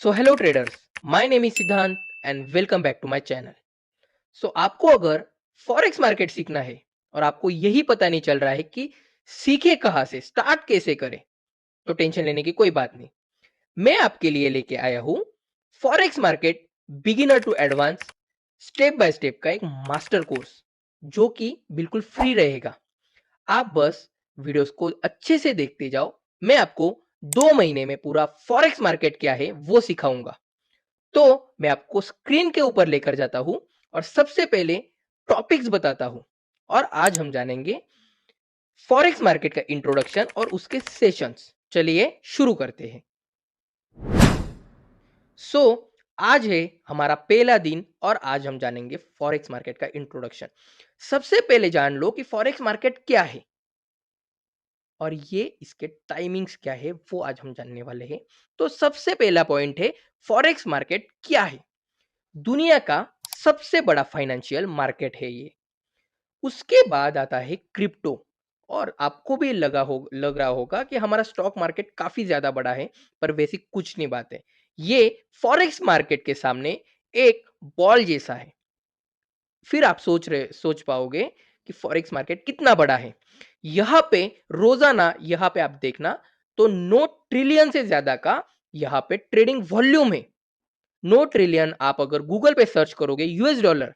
So hello traders, my name is Siddhant and welcome back to my channel. So आपको अगर forex market सीखना है और आपको यही पता नहीं चल रहा है कि सीखे कहाँ से, स्टार्ट कैसे करें, तो टेंशन लेने की कोई बात नहीं। मैं आपके लिए लेके आया हूँ forex market beginner to advance step by step का एक मास्टर कोर्स, जो कि बिल्कुल फ्री रहेगा। आप बस वीडियोस को अच्छे से देखते जाओ। मैं आपको 2 महीने में पूरा फॉरेक्स मार्केट क्या है वो सिखाऊंगा। तो मैं आपको स्क्रीन के ऊपर लेकर जाता हूं और सबसे पहले टॉपिक्स बताता हूं। और आज हम जानेंगे फॉरेक्स मार्केट का इंट्रोडक्शन और उसके सेशंस। चलिए शुरू करते हैं। सो आज है हमारा पहला दिन और आज हम जानेंगे फॉरेक्स मार्केट का इंट्रोडक्शन। सबसे पहले जान लो कि फॉरेक्स मार्केट क्या है और ये इसके टाइमिंग्स क्या है वो आज हम जानने वाले हैं। तो सबसे पहला पॉइंट है, फॉरेक्स मार्केट क्या है। दुनिया का सबसे बड़ा फाइनेंशियल मार्केट है ये। उसके बाद आता है क्रिप्टो। और आपको भी लग रहा होगा कि हमारा स्टॉक मार्केट काफी ज्यादा बड़ा है, पर वैसी कुछ नहीं बात है। ये फॉरेक्स मार्केट के सामने एक बॉल जैसा है। फिर आप सोच पाओगे कि फॉरेक्स मार्केट कितना बड़ा है। यहाँ पे रोजाना, यहाँ पे आप देखना, तो 9 ट्रिलियन से ज्यादा का यहाँ पे ट्रेडिंग वॉल्यूम है। 9 ट्रिलियन आप अगर गूगल पे सर्च करोगे यूएस डॉलर,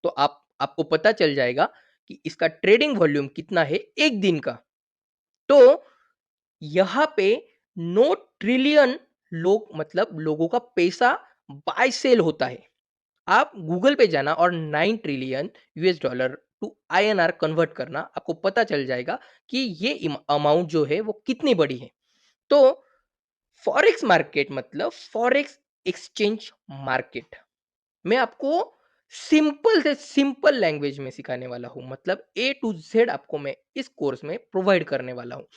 तो आपको पता चल जाएगा कि इसका ट्रेडिंग वॉल्यूम कितना है एक दिन का। तो यहाँ पे 9 ट्रिलियन लोग, मतलब लोगों का पैसा बाय सेल होता है। आप गूगल पे जाना और 9 trillion US dollar to INR convert करना, आपको पता चल जाएगा कि ये अमाउंट जो है वो कितनी बड़ी है। तो फॉरेक्स मार्केट मतलब फॉरेक्स एक्सचेंज मार्केट। मैं आपको सिंपल से सिंपल लैंग्वेज में सिखाने वाला हूँ, मतलब ए टू जेड आपको मैं इस कोर्स में प्रोवाइड करने वाला हूँ।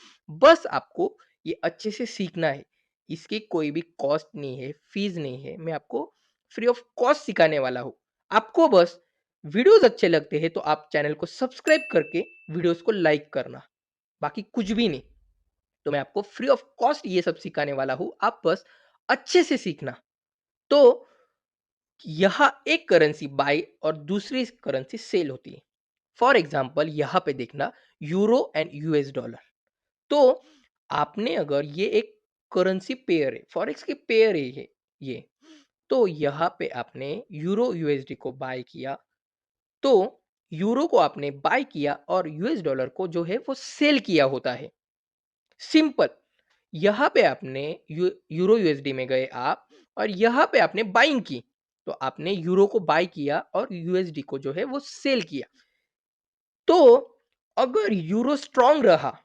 बस आपको ये अच्छे से सीखना है। इसकी कोई भी कॉस्ट नहीं है, फीस नहीं है। मैं आपको फ्री ऑफ कॉस्ट सिखाने वाला हूँ। आपको बस वीडियोस अच्छे लगते हैं तो आप चैनल को सब्सक्राइब करके वीडियोस को लाइक करना, बाकी कुछ भी नहीं। तो मैं आपको फ्री ऑफ कॉस्ट ये सब सिखाने वाला हूँ, आप बस अच्छे से सीखना। तो यहाँ एक करेंसी बाय और दूसरी करेंसी सेल होती है। फॉर एग्जाम्पल यहाँ पे देखना, यूरो एंड यूएस डॉलर। तो आपने अगर ये एक करेंसी पेयर है, फॉरेक्स की पेयर है ये, तो यहाँ पे आपने यूरो यूएसडी को बाय किया, तो यूरो को आपने बाय किया और यूएस डॉलर को जो है वो सेल किया होता है। सिंपल। यहाँ पे आपने यूरो यूएसडी में गए आप, और यहाँ पे आपने बाइंग की, तो आपने यूरो को बाय किया और यूएसडी को जो है वो सेल किया। तो अगर यूरो स्ट्रांग रहा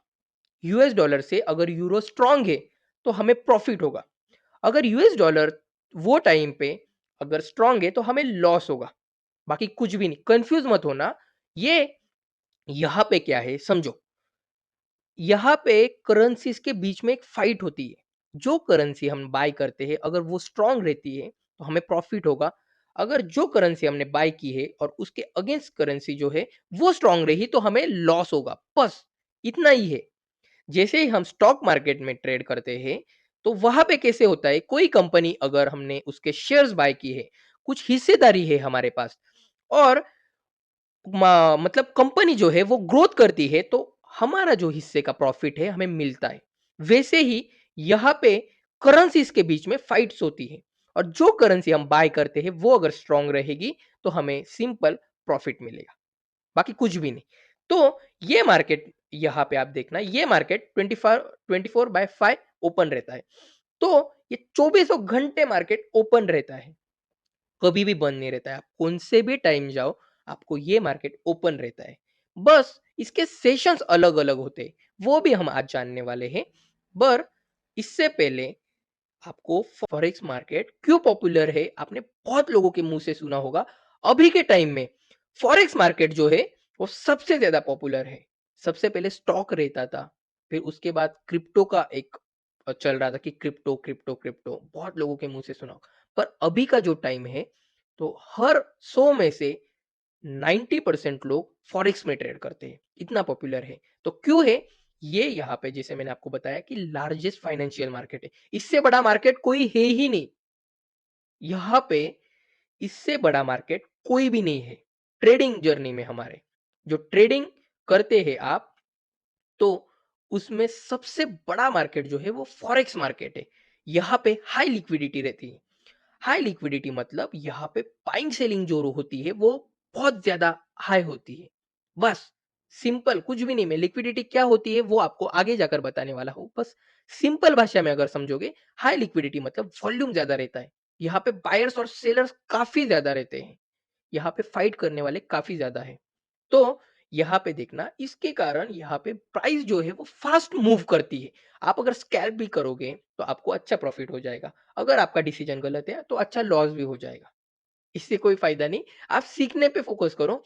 यूएस डॉलर से, अगर यूरो स्ट्रांग है तो हमें प्रॉफिट होगा। अगर यूएस डॉलर वो टाइम पे अगर स्ट्रांग है तो हमें लॉस होगा, बाकी कुछ भी नहीं। कंफ्यूज मत होना। ये यहाँ पे क्या है समझो। यहाँ पे करेंसीज के बीच में एक फाइट होती है। जो करेंसी हम बाय करते हैं अगर वो स्ट्रांग रहती है तो हमें प्रॉफिट होगा। अगर जो करेंसी हमने बाय की है और उसके अगेंस्ट करेंसी जो है वो स्ट्रांग रही तो हमें लॉस होगा। बस इतना ही है। जैसे ही हम स्टॉक मार्केट में ट्रेड करते हैं, तो वहां पे कैसे होता है, कोई कंपनी अगर हमने उसके शेयर्स बाय की है, कुछ हिस्सेदारी है हमारे पास, और मतलब कंपनी जो है वो ग्रोथ करती है, तो हमारा जो हिस्से का प्रॉफिट है हमें मिलता है। वैसे ही यहाँ पे करेंसीज के बीच में फाइट्स होती है, और जो करेंसी हम बाय करते हैं वो अगर स्ट्रांग रहेगी तो हमें सिंपल प्रॉफिट मिलेगा, बाकी कुछ भी नहीं। तो ये मार्केट, यहाँ पे आप देखना, ये मार्केट 24/5 ओपन रहता है। तो ये 24 घंटे मार्केट ओपन रहता है, कभी भी बंद नहीं रहता है। आप कौन से भी टाइम जाओ, आपको ये मार्केट ओपन रहता है। बस इसके सेशंस अलग अलग होते हैं, वो भी हम आज जानने वाले हैं। पर इससे पहले आपको फॉरेक्स मार्केट क्यों पॉपुलर है, आपने बहुत लोगों के मुंह से सुना होगा। अभी के टाइम में फॉरेक्स मार्केट जो है वो सबसे ज्यादा पॉपुलर है। सबसे पहले स्टॉक रहता था, फिर उसके बाद क्रिप्टो का एक चल रहा था कि क्रिप्टो क्रिप्टो क्रिप्टो, बहुत लोगों के मुंह से सुना होगा। पर अभी का जो टाइम है, तो हर 100 में से 90% लोग फॉरेक्स में ट्रेड करते हैं, इतना पॉपुलर है। तो क्यों है, ये यहाँ पे जैसे मैंने आपको बताया कि लार्जेस्ट फाइनेंशियल मार्केट है। इससे बड़ा मार्केट कोई है ही नहीं। यहाँ पे इससे बड़ा मार्केट कोई भी नहीं है। ट्रेडिंग जर्नी में हमारे जो ट्रेडिंग करते हैं आप, तो उसमें सबसे बड़ा मार्केट जो है वो फॉरेक्स मार्केट है। यहाँ पे हाई लिक्विडिटी रहती है। हाई लिक्विडिटी मतलब यहाँ पे बाइंग सेलिंग जो होती है वो बहुत ज्यादा हाई होती है। बस सिंपल, कुछ भी नहीं। मैं लिक्विडिटी क्या होती है वो आपको आगे जाकर बताने वाला हूँ। बस सिंपल भाषा में अगर समझोगे, हाई लिक्विडिटी मतलब वॉल्यूम ज्यादा रहता है। यहाँ पे बायर्स और सेलर्स काफी ज्यादा रहते हैं। यहाँ पे फाइट करने वाले काफी ज्यादा है। तो यहाँ पे देखना, इसके कारण यहाँ पे प्राइस जो है वो फास्ट मूव करती है। आप अगर स्कैल्प भी करोगे तो आपको अच्छा प्रॉफिट हो जाएगा। अगर आपका डिसीजन गलत है तो अच्छा लॉस भी हो जाएगा। इससे कोई फायदा नहीं। आप सीखने पे फोकस करो।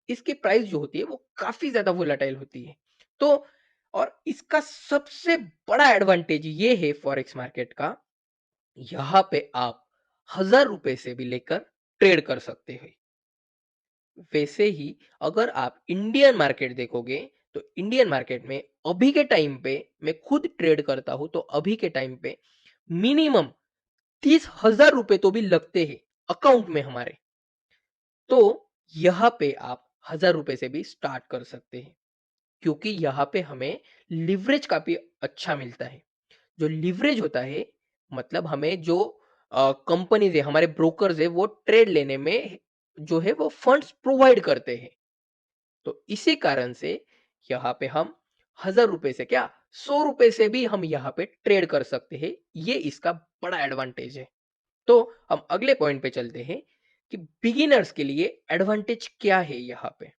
इसकी प्राइस जो होती है वो काफी ज्यादा वोलेटाइल होती है। तो और इसका सबसे बड़ा एडवांटेज ये है फॉरेक्स मार्केट का, यहाँ पे आप 1000 रुपए से भी लेकर ट्रेड कर सकते हो। वैसे ही अगर आप इंडियन मार्केट देखोगे, तो इंडियन मार्केट में अभी के टाइम पे मैं खुद ट्रेड करता हूं, तो अभी के टाइम पे मिनिमम 30,000 रुपए तो भी लगते हैं अकाउंट में हमारे। तो यहाँ पे आप 1000 रुपए से भी स्टार्ट कर सकते हैं, क्योंकि यहाँ पे हमें लिवरेज काफी अच्छा मिलता है। जो लिवरेज होता है मतलब हमें जो कंपनीज है, हमारे ब्रोकर्स है, वो ट्रेड लेने में जो है वो फंड्स प्रोवाइड करते हैं। तो इसी कारण से यहाँ पे हम 1000 रुपए से क्या, 100 रुपए से भी हम यहाँ पे ट्रेड कर सकते हैं। ये इसका बड़ा एडवांटेज है। तो हम अगले पॉइंट पे चलते हैं कि बिगिनर्स के लिए एडवांटेज क्या है यहाँ पे।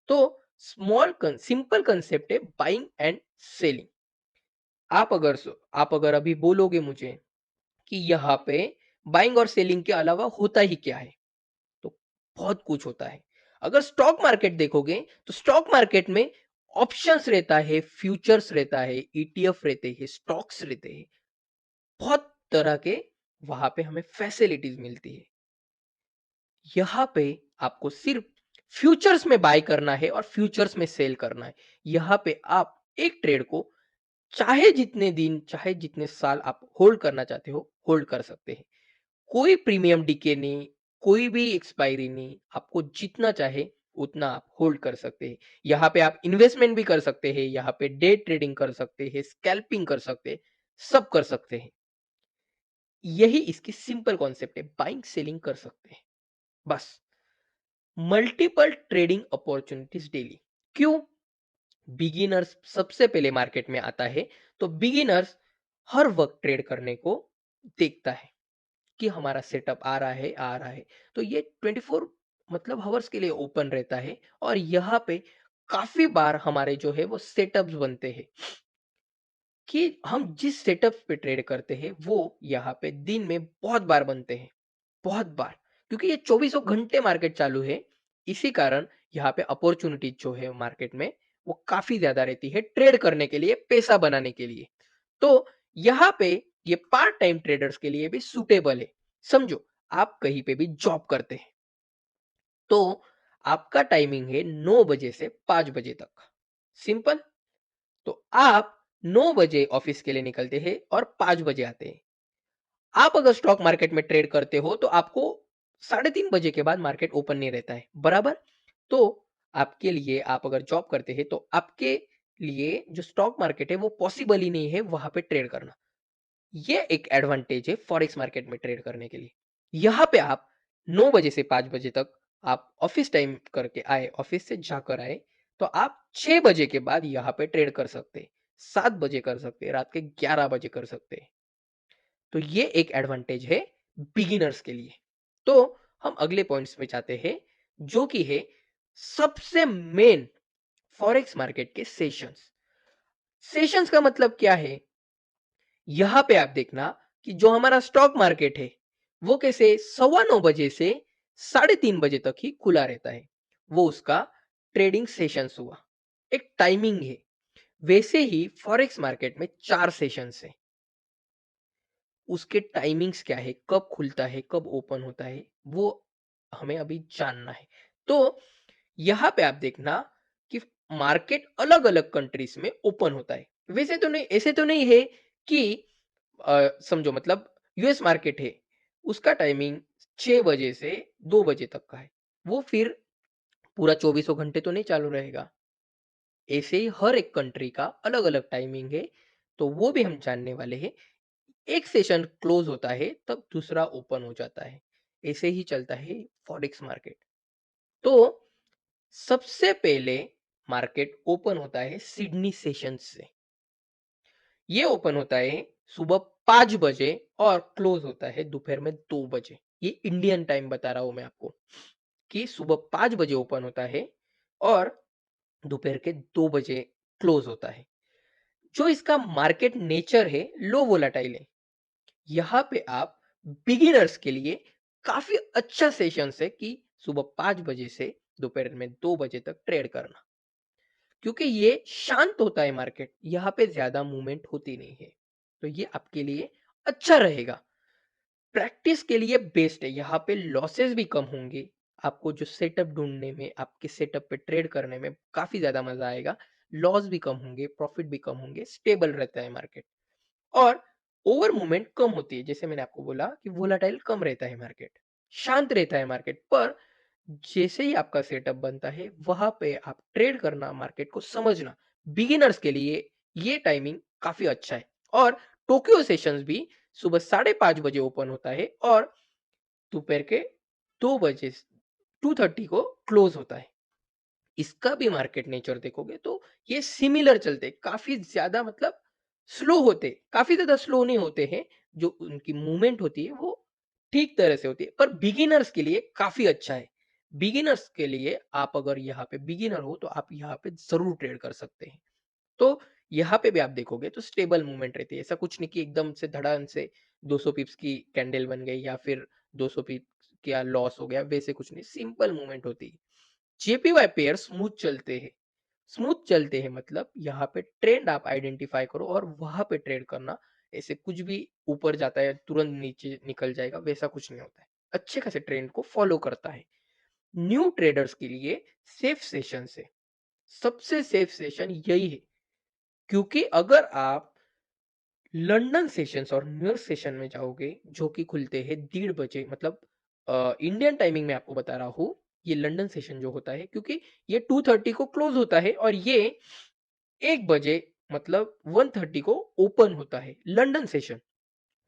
तो सिंपल कंसेप्ट है बाइंग एंड सेलिंग। आप अगर अभी बोलोगे मुझे कि यहाँ पे बाइंग और सेलिंग के अलावा होता ही क्या है, तो बहुत कुछ होता है। अगर स्टॉक मार्केट देखोगे तो स्टॉक मार्केट में ऑप्शंस रहता है, फ्यूचर्स रहता है, ईटीएफ रहते हैं, स्टॉक्स रहते हैं, बहुत तरह के वहां पे हमें फैसिलिटीज मिलती है। यहाँ पे आपको सिर्फ फ्यूचर्स में बाय करना है और फ्यूचर्स में सेल करना है। यहाँ पे आप एक ट्रेड को चाहे जितने दिन, चाहे जितने साल आप होल्ड करना चाहते हो, होल्ड कर सकते हैं। कोई प्रीमियम डीके नहीं, कोई भी एक्सपायरी नहीं, आपको जितना चाहे उतना आप होल्ड कर सकते हैं। यहाँ पे आप इन्वेस्टमेंट भी कर सकते हैं, यहाँ पे डे ट्रेडिंग कर सकते हैं, स्कैल्पिंग कर सकते हैं, सब कर सकते हैं। यही इसकी सिंपल कॉन्सेप्ट है, बाइंग सेलिंग कर सकते हैं बस। Multiple trading opportunities daily. क्यों? बिगिनर्स सबसे पहले मार्केट में आता है, तो बिगिनर्स हर वक्त ट्रेड करने को देखता है कि हमारा सेटअप आ रहा है, आ रहा है। तो ये 24 मतलब हवर्स के लिए ओपन रहता है, और यहाँ पे काफी बार हमारे जो है वो सेटअप्स बनते हैं कि हम जिस सेटअप पे ट्रेड करते हैं वो यहाँ पे दिन में बहुत बार बनते हैं, बहुत बार। क्योंकि ये चौबीसों घंटे मार्केट चालू है, इसी कारण यहाँ पे अपॉर्चुनिटी जो है मार्केट में वो काफी ज्यादा रहती है ट्रेड करने के लिए, पैसा बनाने के लिए। तो यहाँ पे ये पार्ट टाइम ट्रेडर्स के लिए भी सुटेबल है। समझो, आप कहीं पे भी जॉब करते हैं, तो आपका टाइमिंग है 9 बजे से 5 बजे तक। सिंपल। तो आप 9 बजे ऑफिस के लिए निकलते हैं और 5 बजे आते हैं। आप अगर स्टॉक मार्केट में ट्रेड करते हो तो आपको 3:30 बजे के बाद मार्केट ओपन नहीं रहता है, बराबर? तो आपके लिए, आप अगर जॉब करते हैं तो आपके लिए जो स्टॉक मार्केट है वो पॉसिबल ही नहीं है वहां पे ट्रेड करना। ये एक एडवांटेज है फॉरेक्स मार्केट में ट्रेड करने के लिए। यहाँ पे आप 9 बजे से 5 बजे तक आप ऑफिस टाइम करके आए, ऑफिस से जाकर आए, तो आप 6 बजे के बाद यहाँ पे ट्रेड कर सकते हैं, 7 बजे कर सकते हैं, रात के 11 बजे कर सकते हैं। तो ये एक एडवांटेज है बिगिनर्स के लिए। तो हम अगले पॉइंट्स पे जाते हैं, जो कि है सबसे मेन फॉरेक्स मार्केट के सेशंस। सेशंस का मतलब क्या है? यहाँ पे आप देखना कि जो हमारा स्टॉक मार्केट है वो कैसे 9:15 बजे से 3:30 बजे तक ही खुला रहता है। वो उसका ट्रेडिंग सेशंस हुआ, एक टाइमिंग है। वैसे ही फॉरेक्स मार्केट में 4 सेशंस है। उसके टाइमिंग्स क्या है, कब खुलता है, कब ओपन होता है, वो हमें अभी जानना है। तो यहाँ पे आप देखना कि मार्केट अलग-अलग कंट्रीज में ओपन होता है। वैसे तो नहीं ऐसे तो नहीं है कि समझो मतलब यूएस मार्केट है, उसका टाइमिंग 6 बजे से 2 बजे तक का है। वो फिर पूरा चौबीसों घंटे तो नहीं चालू रहेगा। ऐसे ही हर एक कंट्री का अलग-अलग टाइमिंग है, तो वो भी हम जानने वाले हैं। एक सेशन क्लोज़ होता है, तब दूसरा ओपन हो जाता है। ऐसे ही चलता है फॉरेक्स मार्केट। तो सबसे पहले मार्केट ओपन होता है सिडनी सेशंस से। ये ओपन होता है सुबह 5 बजे और क्लोज़ होता है दोपहर में 2 बजे। ये इंडियन टाइम बता रहा हूँ मैं आपको कि सुबह 5 बजे ओपन होता है और दोपहर के 2 बजे क्लोज़ होता है। जो इसका मार्केट नेचर है, लो वोलेटाइल है। यहाँ पे आप बिगिनर्स के लिए काफ़ी अच्छा सेशंस है कि सुबह 5 बजे से दोपहर में 2 बजे तक ट्रेड करना। क्योंकि ये शांत होता है मार्केट, यहाँ पे ज़्यादा मूवमेंट होती नहीं है। तो ये आपके लिए अच्छा रहेगा। प्रैक्टिस के लिए बेस्ट है, यहाँ पे लॉसेस भी कम होंगे। आपको जो सेटअप ढूँढने में, आपके सेटअप पे ट्रेड करने में काफ़ी ज़्यादा मज़ा आएगा। लॉस भी कम होंगे, प्रॉफिट भी कम होंगे, स्टेबल रहता है मार्केट। और ओवर मूवमेंट कम होती है। जैसे मैंने आपको बोला कि वोलेटाइल कम रहता है मार्केट, शांत रहता है मार्केट। पर जैसे ही आपका सेटअप बनता है, वहाँ पे आप ट्रेड करना, मार्केट को समझना, बिगिनर्स के लिए ये टाइमिंग काफ़ी अच्छा है। और टोक्यो सेशंस भी सुबह 5:30 बजे ओपन होता है और दोपहर के 2 बजे 2:30 को क्लोज़ होता है। इसका भी मार्केट नेचर देखोगे तो ये सिमिलर चलते काफ़ी ज़्यादा मतलब स्लो होते, काफ़ी ज़्यादा स्लो नहीं होते हैं, जो उनकी मूवमेंट होती है वो ठीक तरह से होती है, पर बिगिनर्स के लिए काफ़ी अच्छा है। बिगिनर्स के लिए आप अगर यहाँ पे बिगिनर हो तो आप यहाँ पे ज़रूर ट्रेड कर सकते हैं। तो यहाँ पे भी आप देखोगे तो स्टेबल मूवमेंट रहती है। ऐसा कुछ नहीं कि एकदम से धड़ाम से 200 पिप्स की कैंडल बन गई या फिर 200 पिप्स का लॉस हो गया, वैसे कुछ नहीं, सिंपल मूवमेंट होती है। जेपीवाई पेयर स्मूथ चलते हैं मतलब यहाँ पे ट्रेंड आप आइडेंटिफाई करो और वहां पे ट्रेड करना। ऐसे कुछ भी ऊपर जाता है तुरंत नीचे निकल जाएगा, वैसा कुछ नहीं होता है। अच्छे खासे ट्रेंड को फॉलो करता है। न्यू ट्रेडर्स के लिए सेफ सेशन से सबसे सेफ सेशन यही है, क्योंकि अगर आप लंदन सेशंस और न्यूयॉर्क सेशन में जाओगे जो कि खुलते हैं 1:30 बजे, मतलब इंडियन टाइमिंग में आपको बता रहा हूँ। ये लंदन सेशन जो होता है, क्योंकि ये 2:30 को क्लोज होता है और ये 1 बजे मतलब 1:30 को ओपन होता है लंदन सेशन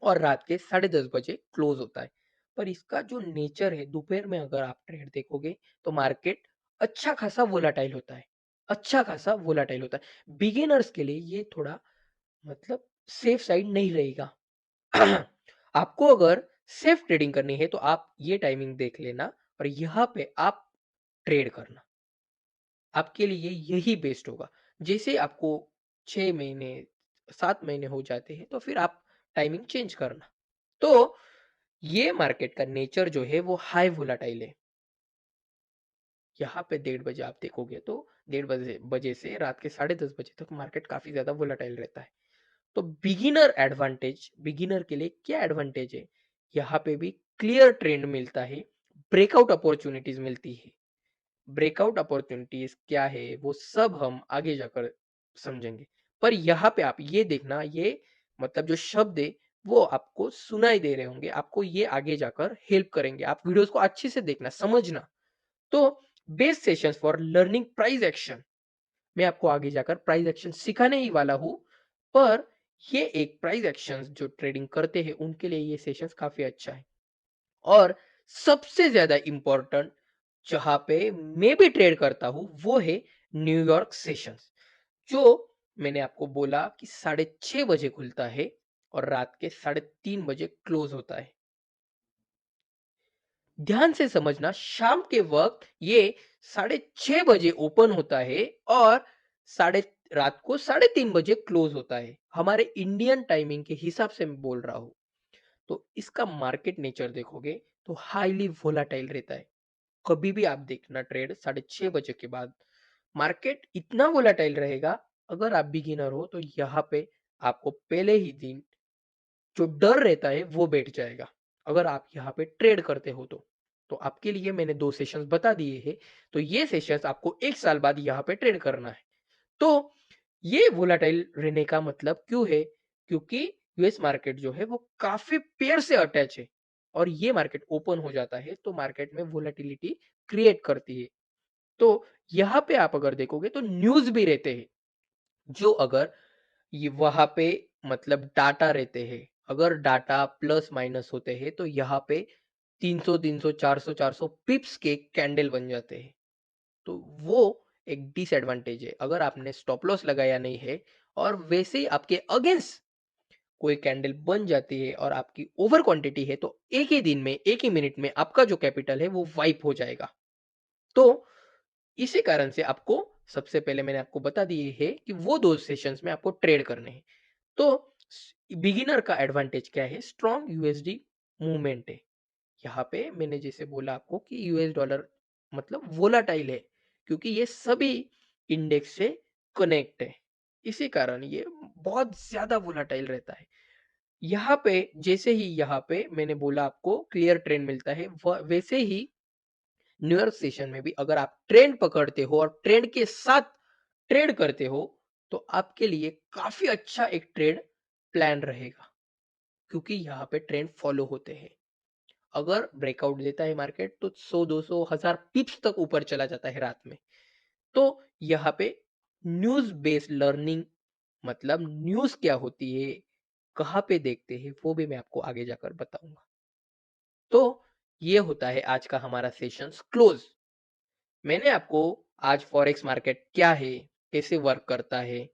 और रात के 10:30 बजे क्लोज होता है। पर इसका जो नेचर है, दोपहर में अगर आप ट्रेड देखोगे तो मार्केट अच्छा खासा वोलाटाइल होता है, अच्छा खासा वोलाटाइल होता है। बिगिनर्स के लिए ये थोड़ा मतलब सेफ साइड नहीं रहेगा। आपको अगर सेफ ट्रेडिंग करनी है तो आप ये टाइमिंग देख लेना और यहाँ पे आप ट्रेड करना। आपके लिए यही बेस्ट होगा। जैसे आपको 6 महीने, 7 महीने हो जाते हैं तो फिर आप टाइमिंग चेंज करना। तो ये मार्केट का नेचर जो है वो हाई वोलाटाइल है। यहाँ पे 1:30 बजे आप देखोगे तो 1:30 बजे से रात के 10:30 बजे तक मार्केट काफ़ी ज़्यादा वोलाटाइल रहता है। तो बिगिनर के लिए क्या एडवांटेज है? यहाँ पे भी क्लियर ट्रेंड मिलता है, ब्रेकआउट अपॉर्चुनिटीज़ मिलती है। ब्रेकआउट अपॉर्चुनिटीज़ क्या है, वो सब हम आगे जाकर समझेंगे। पर यहाँ पे आप ये देखना, ये मतलब जो शब्द है, वो आपको सुनाई दे रहे होंगे, आपको ये आगे जाकर हेल्प करेंगे। आप वीडियोज़ को अच्छे से देखना, समझना। तो best sessions for learning price action, मैं आपको आगे जाकर प्राइस एक्शन सिखाने ही वाला हूँ। पर ये एक प्राइस एक्शंस जो ट्रेडिंग करते हैं उनके लिए ये सेशंस काफ़ी अच्छा है। और सबसे ज़्यादा इम्पोर्टेंट जहाँ पे मैं भी ट्रेड करता हूँ वो है न्यूयॉर्क सेशंस, जो मैंने आपको बोला कि 6:30 बजे खुलता है और रात के 3:30 बजे क्लोज होता है। ध्यान से समझना, शाम के वक्त ये 6:30 बजे ओपन होता है और साढ़े रात को 3:30 बजे क्लोज होता है। हमारे इंडियन टाइमिंग के हिसाब से मैं बोल रहा हूँ। तो इसका मार्केट नेचर देखोगे तो हाईली वोलाटाइल रहता है। कभी भी आप देखना ट्रेड 6:30 बजे के बाद मार्केट इतना वोलाटाइल रहेगा। अगर आप बिगिनर हो तो यहाँ पे आपको पहले ही दिन जो डर रहता है वो बैठ जाएगा, अगर आप यहाँ पे ट्रेड करते हो तो। तो आपके लिए मैंने 2 सेशंस बता दिए हैं, तो ये सेशंस आपको 1 साल बाद यहाँ पे ट्रेड करना है। तो ये वोलेटाइल रहने का मतलब क्यों है? क्योंकि यूएस मार्केट जो है वो काफ़ी पेयर से अटैच है और ये मार्केट ओपन हो जाता है तो मार्केट में वोलेटिलिटी क्रिएट करती है। तो यहाँ पे आप अगर देखोगे तो न्यूज़ भी रहते हैं, जो अगर ये वहाँ पे मतलब डाटा रहते हैं, अगर डाटा प्लस माइनस होते हैं तो यहाँ पे 300-300, 400-400 पिप्स के कैंडल बन जाते हैं। तो वो एक डिसएडवांटेज है। अगर आपने स्टॉप लॉस लगाया नहीं है और वैसे ही आपके अगेंस्ट कोई कैंडल बन जाती है और आपकी ओवर क्वांटिटी है तो एक ही दिन में, एक ही मिनट में आपका जो कैपिटल है वो वाइप हो जाएगा। तो इसी कारण से आपको सबसे पहले मैंने आपको बता दिए है कि वो 2 सेशंस में आपको ट्रेड करने हैं। तो बिगिनर का एडवांटेज क्या है? स्ट्रॉन्ग यूएसडी मूवमेंट है। यहाँ पे मैंने जैसे बोला आपको कि यूएस डॉलर मतलब वोलाटाइल है क्योंकि ये सभी इंडेक्स से कनेक्ट है। इसी कारण ये बहुत ज़्यादा वोलाटाइल रहता है। यहाँ पे जैसे ही यहाँ पे मैंने बोला आपको क्लियर ट्रेंड मिलता है वैसे ही न्यूयॉर्क सेशन में भी अगर आप ट्रेंड पकड़ते हो और ट्रेंड के साथ ट्रेड करते हो तो आपके लिए काफ़ी अच्छा एक ट्रेड प्लान रहेगा क्योंकि यहाँ पे ट्रेंड फॉलो होते हैं। अगर ब्रेकआउट देता है मार्केट तो 100-200 1000 पिप्स तक ऊपर चला जाता है रात में। तो यहाँ पे न्यूज़ बेस्ड लर्निंग मतलब न्यूज़ क्या होती है, कहाँ पे देखते हैं, वो भी मैं आपको आगे जाकर बताऊँगा। तो ये होता है आज का हमारा सेशंस क्लोज़। मैंने आपको आज फॉरेक्स मार्केट क्या है, कैसे वर्क करता है,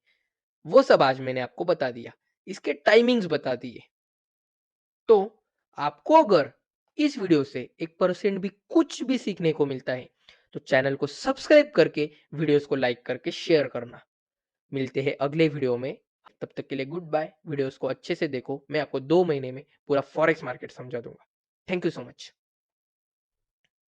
वो सब आज मैंने आपको बता दिया। इसके टाइमिंग्स बता दिए। तो आपको अगर इस वीडियो से 1% भी कुछ भी सीखने को मिलता है, तो चैनल को सब्सक्राइब करके वीडियोस को लाइक करके शेयर करना। मिलते हैं अगले वीडियो में। तब तक के लिए गुड बाय। वीडियोस को अच्छे से देखो। मैं आपको 2 महीने में पूरा फॉरेक्स मार्केट समझा दूँगा। Thank you so much.